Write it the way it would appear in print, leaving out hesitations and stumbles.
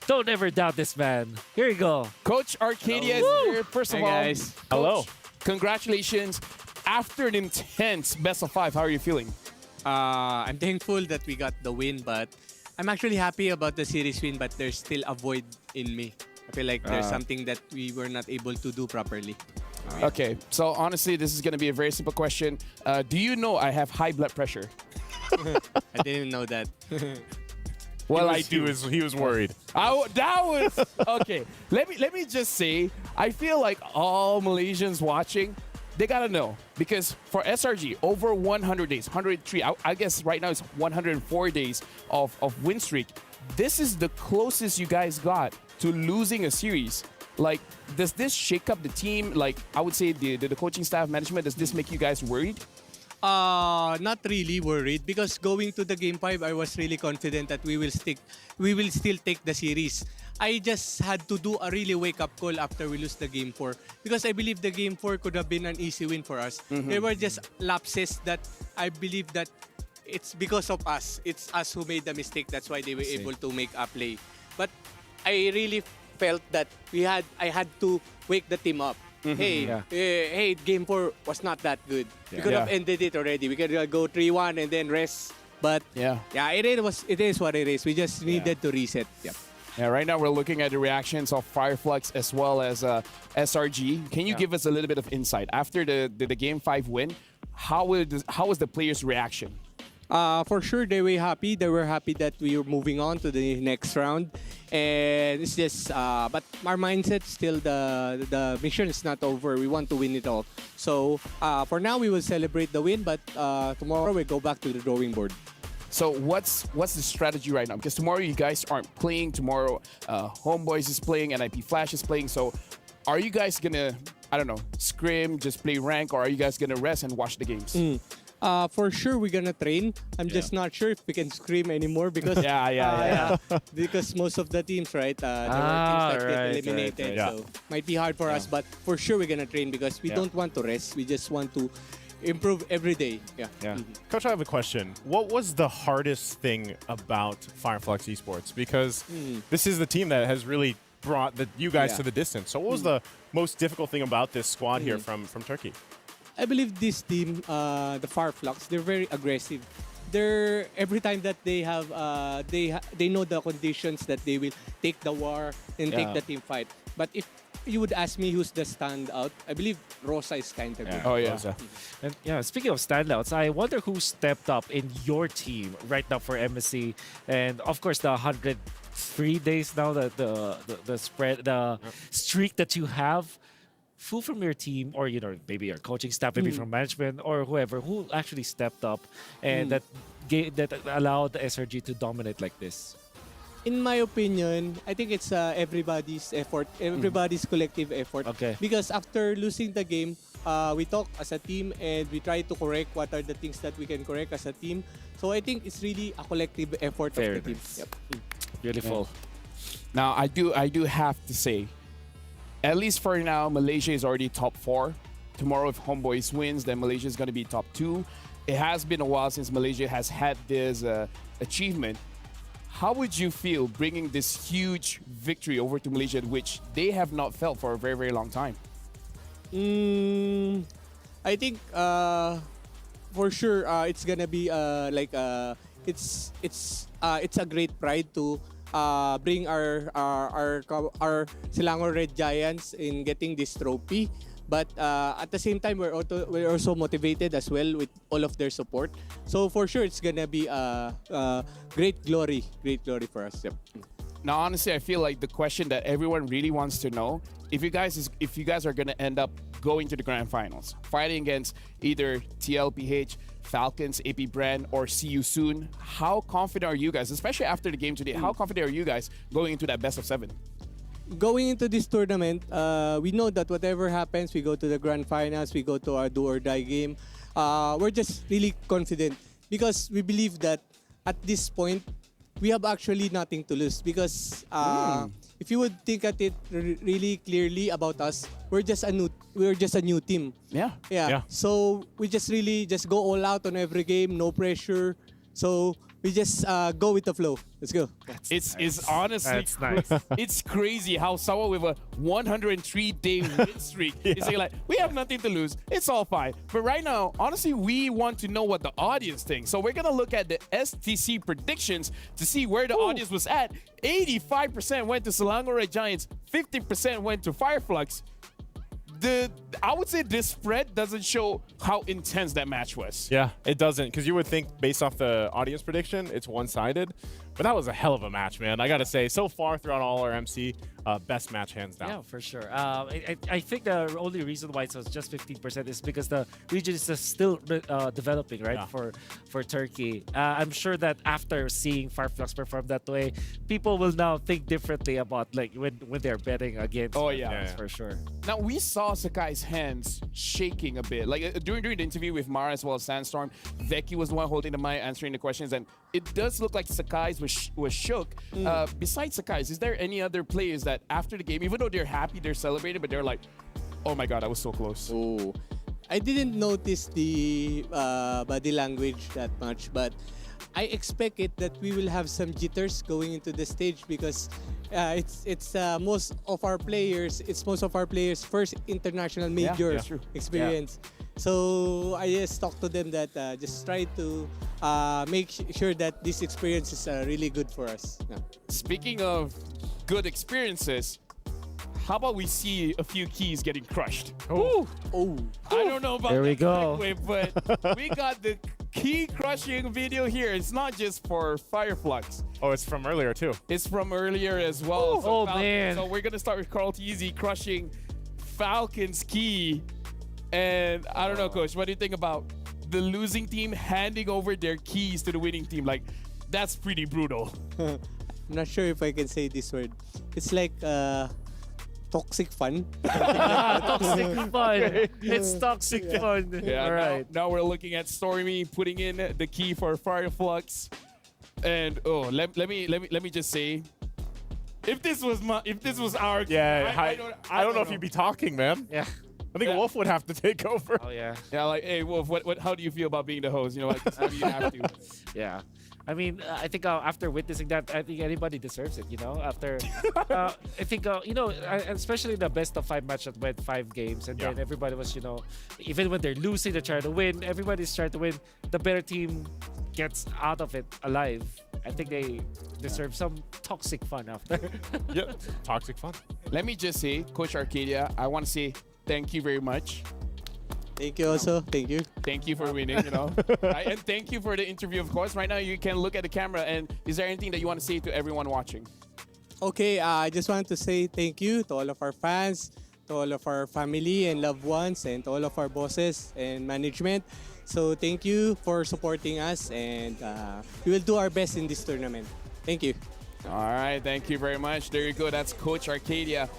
Don't ever doubt this man. Here you go. Coach Arcadia is here. First of Hi, all, guys. Coach, Hello. Congratulations. After an intense best of 5, how are you feeling? I'm thankful that we got the win, but I'm actually happy about the series win, but there's still a void in me. I feel like there's something that we were not able to do properly. Okay, so honestly, this is going to be a very simple question. Do you know I have high blood pressure? I didn't know that. Well, I He do. was worried. That was okay. Let me just say, I feel like all Malaysians watching, they gotta know because for SRG over 100 days, 103. I guess right now it's 104 days of win streak. This is the closest you guys got to losing a series. Like, does this shake up the team? Like, I would say the coaching staff, management. Does this make you guys worried? Not really worried because going to the game 5, I was really confident that we will still take the series. I just had to do a really wake-up call after we lose the game 4 because I believe the game 4 could have been an easy win for us. There were just lapses that I believe that it's because of us. It's us who made the mistake. That's why they were able to make a play. But I really felt that I had to wake the team up. Hey, game 4 was not that good. We could have ended it already. We could go 3-1 and then rest. But it is what it is. We just needed to reset. Yep. Yeah, right now we're looking at the reactions of Fireflux as well as SRG. Can you give us a little bit of insight after the game 5 win? How was the players' reaction? For sure, they were happy. They were happy that we were moving on to the next round. And it's just, but our mindset still, the mission is not over. We want to win it all. So for now, we will celebrate the win. But tomorrow, we go back to the drawing board. So what's the strategy right now? Because tomorrow you guys aren't playing. Tomorrow, Homeboys is playing, NIP Flash is playing. So are you guys gonna, I don't know, scrim, just play rank, or are you guys gonna rest and watch the games? For sure, we're gonna train. I'm just not sure if we can scream anymore because because most of the teams, right? There were teams that get eliminated, so might be hard for us. But for sure, we're gonna train because we don't want to rest. We just want to improve every day. Coach, I have a question. What was the hardest thing about Fireflux Esports? Because this is the team that has really brought you guys to the distance. So what was the most difficult thing about this squad here from Turkey? I believe this team, the Fireflux, they're very aggressive. They're every time that they have, they know the conditions that they will take the war and take the team fight. But if you would ask me who's the standout, I believe Rosa is kind of good. Oh yeah. And speaking of standouts, I wonder who stepped up in your team right now for MSC, and of course the 103 days now, the streak that you have. Who from your team, or maybe your coaching staff, maybe from management or whoever, who actually stepped up and that allowed the SRG to dominate like this? In my opinion, I think it's everybody's effort, everybody's collective effort. Okay. Because after losing the game, we talk as a team and we try to correct what are the things that we can correct as a team. So I think it's really a collective effort of the team. Yep. Beautiful. Now I do have to say, at least for now, Malaysia is already top 4. Tomorrow, if Homeboys wins, then Malaysia is going to be top 2. It has been a while since Malaysia has had this achievement. How would you feel bringing this huge victory over to Malaysia, which they have not felt for a very, very long time? I think for sure it's gonna be it's a great pride to bring our Selangor Red Giants in getting this trophy. But at the same time, we're also motivated as well with all of their support. So for sure, it's gonna be great glory for us. Yep. Now, honestly, I feel like the question that everyone really wants to know, if you guys are gonna end up going to the grand finals, fighting against either TLPH, Falcons, AP Brand, or See You Soon, how confident are you guys, especially after the game today, how confident are you guys going into that best of 7? Going into this tournament, we know that whatever happens, we go to the grand finals, we go to our do or die game. We're just really confident because we believe that at this point, we have actually nothing to lose because if you would think at it really clearly about us, we're just a new team. Yeah. So we just really go all out on every game, no pressure. So we just go with the flow. Let's go. It's honestly That's nice. it's crazy how someone with a 103-day win streak is saying like, we have nothing to lose. It's all fine. But right now, honestly, we want to know what the audience thinks. So we're gonna look at the STC predictions to see where the audience was at. 85% went to Selangor Red Giants. 50% went to Fireflux. I would say this spread doesn't show how intense that match was. Yeah, it doesn't, because you would think based off the audience prediction, it's one-sided. But that was a hell of a match, man. I got to say, so far throughout all our MC, best match hands down. Yeah, for sure. I think the only reason why it was just 15% is because the region is still developing, right? Yeah. For Turkey. I'm sure that after seeing Fireflux perform that way, people will now think differently about like when they're betting against. Oh, yeah. Fireflux, for sure. Now, we saw Sakai's hands shaking a bit. Like during the interview with Mara as well as Sandstorm, Veki was the one holding the mic, answering the questions, and it does look like Sakai's was shook. Besides Sakai's, is there any other players that after the game, even though they're happy, they're celebrating, but they're like, oh my god, I was so close. Oh, I didn't notice the body language that much, but I expect it that we will have some jitters going into the stage because it's most of our players first international major that's true. experience. So I just talked to them that just try to make sure that this experience is really good for us. Yeah. Speaking of good experiences, how about we see a few keys getting crushed? Oh, I don't know about There we that go. segue, but we got the key crushing video here. It's not just for Fireflux. Oh, it's from earlier, too. It's from earlier as well. Oh, man. So we're gonna start with Carl Teasy crushing Falcon's key. And I don't know, Coach, what do you think about the losing team handing over their keys to the winning team? Like, that's pretty brutal. I'm not sure if I can say this word. It's like toxic fun. Toxic fun. It's toxic fun. Yeah, All right. now we're looking at Stormy putting in the key for Fireflux. And let me just say, if this was our Yeah, I don't know if you'd be talking, man. Yeah. I think Wolf would have to take over. Oh yeah. Yeah, like, hey Wolf, what how do you feel about being the host? You know, like, how do you have to? Yeah. I mean, I think after witnessing that, I think anybody deserves it, you know? After, I think, you know, especially the best of 5 match that went 5 games, and Yeah. then everybody was, you know, even when they're losing, they're trying to win. Everybody's trying to win. The better team gets out of it alive. I think they deserve some toxic fun after. Yep. Toxic fun. Let me just say, Coach Arcadia, I want to say thank you very much. Thank you also. Thank you. Thank you for winning, you know. Right? And thank you for the interview, of course. Right now, you can look at the camera. And is there anything that you want to say to everyone watching? Okay, I just want to say thank you to all of our fans, to all of our family and loved ones, and to all of our bosses and management. So thank you for supporting us, and we will do our best in this tournament. Thank you. All right, thank you very much. There you go. That's Coach Arcadia.